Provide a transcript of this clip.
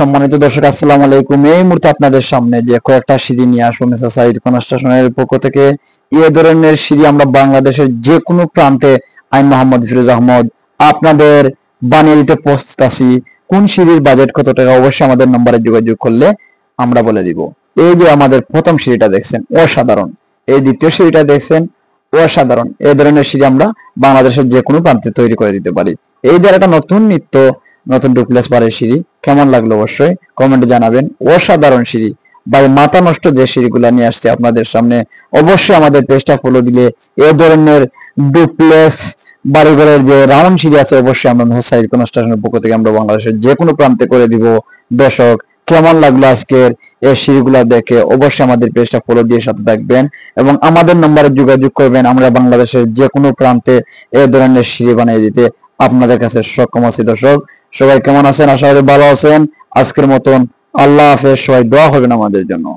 সম্মানিত দর্শক, আসসালামু আলাইকুম। এই মুহূর্তে আপনাদের সামনে যে কয়েকটা সিঁড়ি নিয়ে আসবো মিস্টার সাইদ কনস্ট্রাকশনের পক্ষ থেকে। এই ধরনের সিঁড়ি আমরা বাংলাদেশের যে কোনো প্রান্তে আমি মোহাম্মদ ফিরোজ আহমদ আপনাদের বানিয়ে দিতে প্রস্তুত আছি। কোন সিঁড়ির বাজেট কত টাকা, অবশ্যই আমাদের নম্বরে যোগাযোগ করলে আমরা বলে দিব। এই যে আমাদের প্রথম সিঁড়িটা দেখছেন, অসাধারণ। এই দ্বিতীয় সিঁড়িটা দেখছেন, অসাধারণ। এই ধরনের সিঁড়ি আমরা বাংলাদেশের যে কোনো প্রান্তে তৈরি করে দিতে পারি। এই যে একটা নতুন ডুপ্লেক্স বাড়ির সিঁড়ি কেমন লাগলো অবশ্যই কমেন্টে জানাবেন। অসাধারণ সিঁড়ি, ভাই মাথা নষ্ট যে সিঁড়িগুলা নিয়ে আসছে আপনাদের সামনে। অবশ্যই আমাদের পেজটা ফলো দিলে এই ধরনের ডুপ্লেক্স বাড়িঘরের যে রাউন্ড সিঁড়ি আছে অবশ্যই আমরা মেসার সাইদ কনস্ট্রাকশনের পক্ষ থেকে আমরা বাংলাদেশের যে কোনো প্রান্তে করে দিব। দর্শক, কেমন লাগলো আজকের এই সিঁড়িগুলা দেখে? অবশ্যই আমাদের পেজটা ফলো দিয়ে সাথে থাকবেন এবং আমাদের নম্বরে যোগাযোগ করবেন। আমরা বাংলাদেশের যে কোনো প্রান্তে এই ধরনের সিঁড়ি বানিয়ে দিতে আপনাদের কাছে সক্ষম আছি। দর্শক, সবাই কেমন আছেন? আশা করি ভালো আছেন। আজকের মতন আল্লাহ হাফেজ। সবাই দোয়া করবেন আমাদের জন্য।